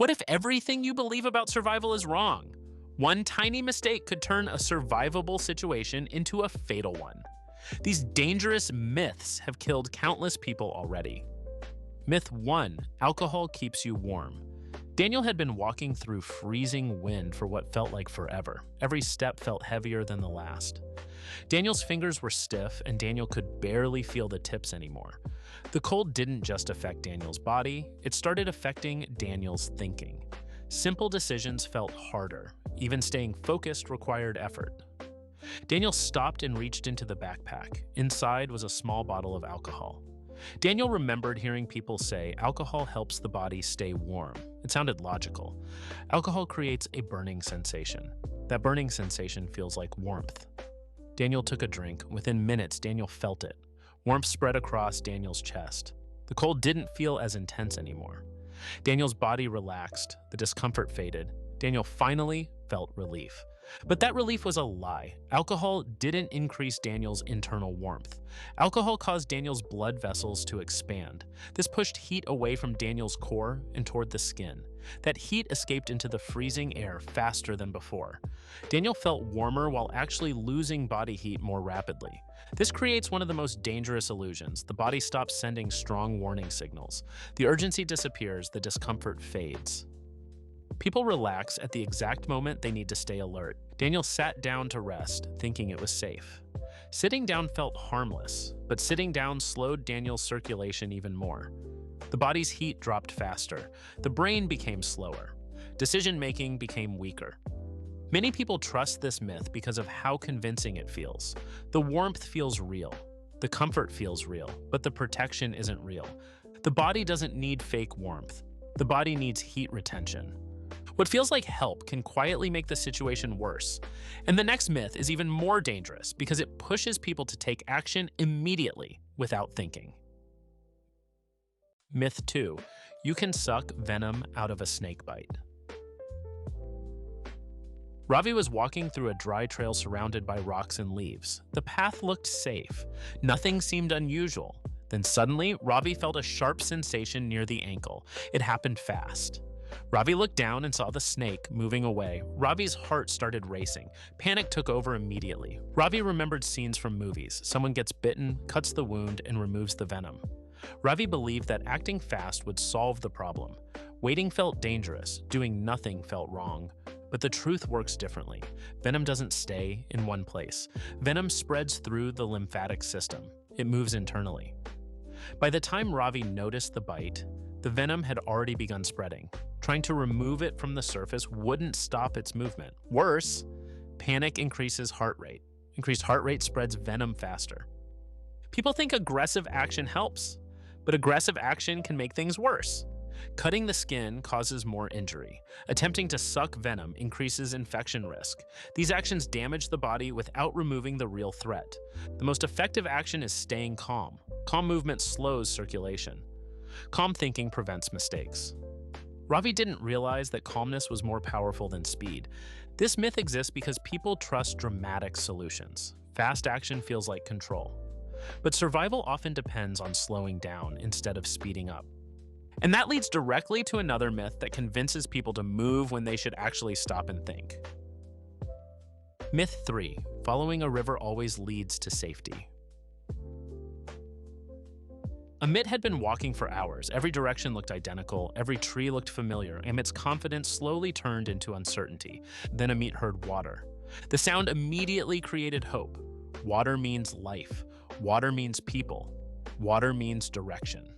What if everything you believe about survival is wrong? One tiny mistake could turn a survivable situation into a fatal one. These dangerous myths have killed countless people already. Myth 1: alcohol keeps you warm. Daniel had been walking through freezing wind for what felt like forever. Every step felt heavier than the last. Daniel's fingers were stiff, and Daniel could barely feel the tips anymore. The cold didn't just affect Daniel's body, it started affecting Daniel's thinking. Simple decisions felt harder. Even staying focused required effort. Daniel stopped and reached into the backpack. Inside was a small bottle of alcohol. Daniel remembered hearing people say alcohol helps the body stay warm. It sounded logical. Alcohol creates a burning sensation. That burning sensation feels like warmth. Daniel took a drink. Within minutes, Daniel felt it. Warmth spread across Daniel's chest. The cold didn't feel as intense anymore. Daniel's body relaxed. The discomfort faded. Daniel finally felt relief. But that relief was a lie. Alcohol didn't increase Daniel's internal warmth. Alcohol caused Daniel's blood vessels to expand. This pushed heat away from Daniel's core and toward the skin. That heat escaped into the freezing air faster than before. Daniel felt warmer while actually losing body heat more rapidly. This creates one of the most dangerous illusions. The body stops sending strong warning signals. The urgency disappears, the discomfort fades. People relax at the exact moment they need to stay alert. Daniel sat down to rest, thinking it was safe. Sitting down felt harmless, but sitting down slowed Daniel's circulation even more. The body's heat dropped faster. The brain became slower. Decision-making became weaker. Many people trust this myth because of how convincing it feels. The warmth feels real. The comfort feels real, but the protection isn't real. The body doesn't need fake warmth. The body needs heat retention. What feels like help can quietly make the situation worse. And the next myth is even more dangerous because it pushes people to take action immediately without thinking. Myth 2: you can suck venom out of a snake bite. Ravi was walking through a dry trail surrounded by rocks and leaves. The path looked safe. Nothing seemed unusual. Then suddenly, Ravi felt a sharp sensation near the ankle. It happened fast. Ravi looked down and saw the snake moving away. Ravi's heart started racing. Panic took over immediately. Ravi remembered scenes from movies. Someone gets bitten, cuts the wound, and removes the venom. Ravi believed that acting fast would solve the problem. Waiting felt dangerous. Doing nothing felt wrong. But the truth works differently. Venom doesn't stay in one place. Venom spreads through the lymphatic system. It moves internally. By the time Ravi noticed the bite, the venom had already begun spreading. Trying to remove it from the surface wouldn't stop its movement. Worse, panic increases heart rate. Increased heart rate spreads venom faster. People think aggressive action helps, but aggressive action can make things worse. Cutting the skin causes more injury. Attempting to suck venom increases infection risk. These actions damage the body without removing the real threat. The most effective action is staying calm. Calm movement slows circulation. Calm thinking prevents mistakes. Ravi didn't realize that calmness was more powerful than speed. This myth exists because people trust dramatic solutions. Fast action feels like control. But survival often depends on slowing down instead of speeding up. And that leads directly to another myth that convinces people to move when they should actually stop and think. Myth 3: following a river always leads to safety. Amit had been walking for hours. Every direction looked identical, every tree looked familiar. Amit's confidence slowly turned into uncertainty. Then Amit heard water. The sound immediately created hope. Water means life. Water means people. Water means direction.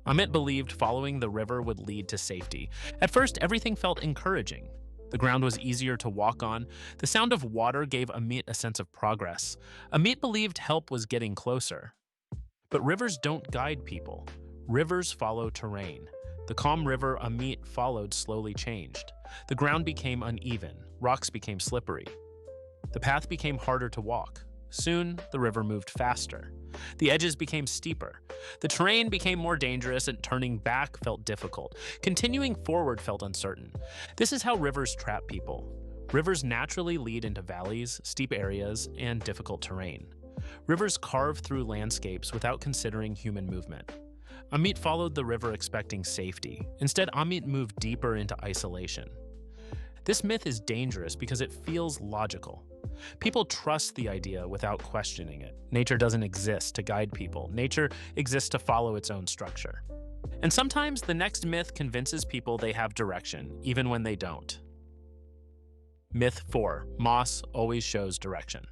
Amit believed following the river would lead to safety. At first, everything felt encouraging. The ground was easier to walk on. The sound of water gave Amit a sense of progress. Amit believed help was getting closer. But rivers don't guide people. Rivers follow terrain. The calm river Amit followed slowly changed. The ground became uneven. Rocks became slippery. The path became harder to walk. Soon, the river moved faster. The edges became steeper. The terrain became more dangerous, and turning back felt difficult. Continuing forward felt uncertain. This is how rivers trap people. Rivers naturally lead into valleys, steep areas, and difficult terrain. Rivers carve through landscapes without considering human movement. Amit followed the river expecting safety. Instead, Amit moved deeper into isolation. This myth is dangerous because it feels logical. People trust the idea without questioning it. Nature doesn't exist to guide people. Nature exists to follow its own structure. And sometimes the next myth convinces people they have direction, even when they don't. Myth 4. Moss always shows direction.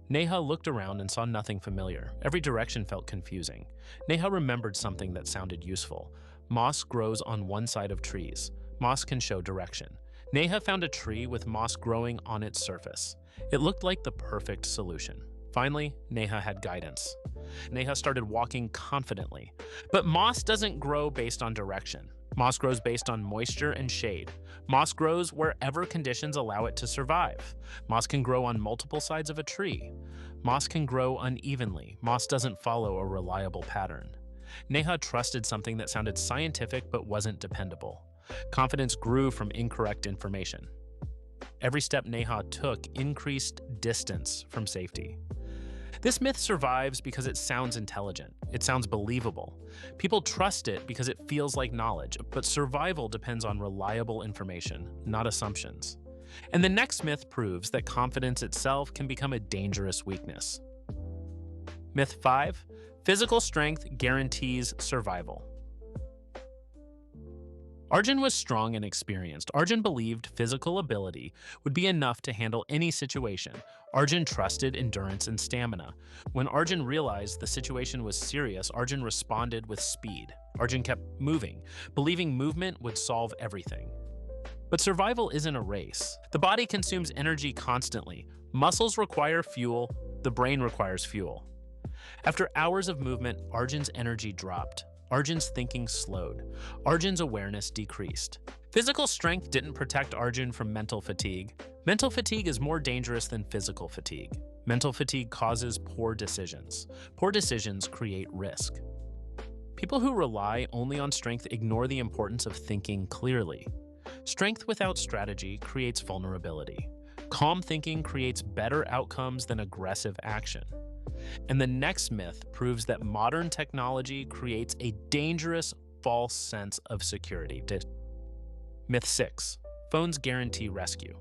Neha looked around and saw nothing familiar. Every direction felt confusing. Neha remembered something that sounded useful. Moss grows on one side of trees. Moss can show direction. Neha found a tree with moss growing on its surface. It looked like the perfect solution. Finally, Neha had guidance. Neha started walking confidently. But moss doesn't grow based on direction. Moss grows based on moisture and shade. Moss grows wherever conditions allow it to survive. Moss can grow on multiple sides of a tree. Moss can grow unevenly. Moss doesn't follow a reliable pattern. Neha trusted something that sounded scientific but wasn't dependable. Confidence grew from incorrect information. Every step Neha took increased distance from safety. This myth survives because it sounds intelligent. It sounds believable. People trust it because it feels like knowledge, but survival depends on reliable information, not assumptions. And the next myth proves that confidence itself can become a dangerous weakness. Myth 5. Physical strength guarantees survival. Arjun was strong and experienced. Arjun believed physical ability would be enough to handle any situation. Arjun trusted endurance and stamina. When Arjun realized the situation was serious, Arjun responded with speed. Arjun kept moving, believing movement would solve everything. But survival isn't a race. The body consumes energy constantly. Muscles require fuel, the brain requires fuel. After hours of movement, Arjun's energy dropped. Arjun's thinking slowed. Arjun's awareness decreased. Physical strength didn't protect Arjun from mental fatigue. Mental fatigue is more dangerous than physical fatigue. Mental fatigue causes poor decisions. Poor decisions create risk. People who rely only on strength ignore the importance of thinking clearly. Strength without strategy creates vulnerability. Calm thinking creates better outcomes than aggressive action. And the next myth proves that modern technology creates a dangerous, false sense of security. Myth 6. Phones guarantee rescue.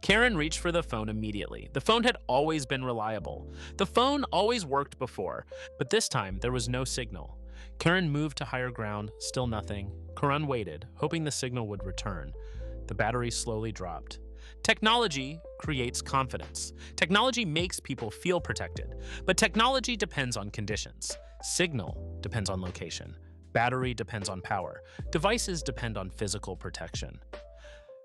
Karen reached for the phone immediately. The phone had always been reliable. The phone always worked before, but this time there was no signal. Karen moved to higher ground, still nothing. Karan waited, hoping the signal would return. The battery slowly dropped. Technology creates confidence. Technology makes people feel protected, but technology depends on conditions. Signal depends on location. Battery depends on power. Devices depend on physical protection.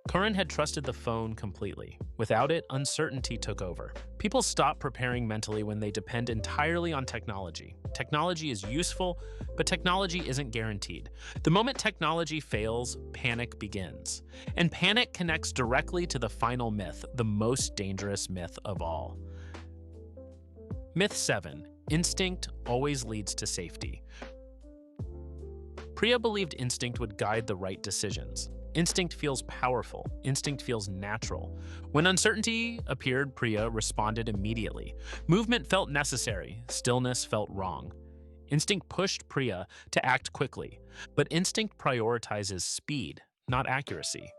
Karan had trusted the phone completely. Without it, uncertainty took over. People stop preparing mentally when they depend entirely on technology. Technology is useful, but technology isn't guaranteed. The moment technology fails, panic begins. And panic connects directly to the final myth, the most dangerous myth of all. Myth 7. Instinct always leads to safety. Priya believed instinct would guide the right decisions. Instinct feels powerful. Instinct feels natural. When uncertainty appeared, Priya responded immediately. Movement felt necessary. Stillness felt wrong. Instinct pushed Priya to act quickly, but instinct prioritizes speed, not accuracy.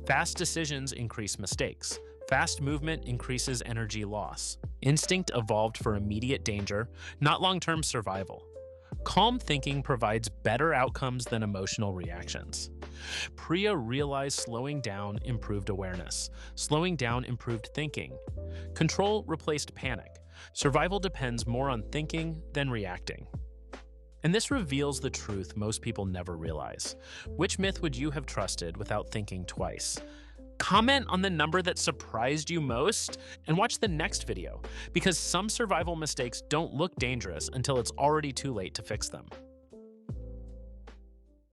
Fast decisions increase mistakes. Fast movement increases energy loss. Instinct evolved for immediate danger, not long-term survival. Calm thinking provides better outcomes than emotional reactions. Priya realized slowing down improved awareness. Slowing down improved thinking. Control replaced panic. Survival depends more on thinking than reacting. And this reveals the truth most people never realize. Which myth would you have trusted without thinking twice? Comment on the number that surprised you most and watch the next video, because some survival mistakes don't look dangerous until it's already too late to fix them.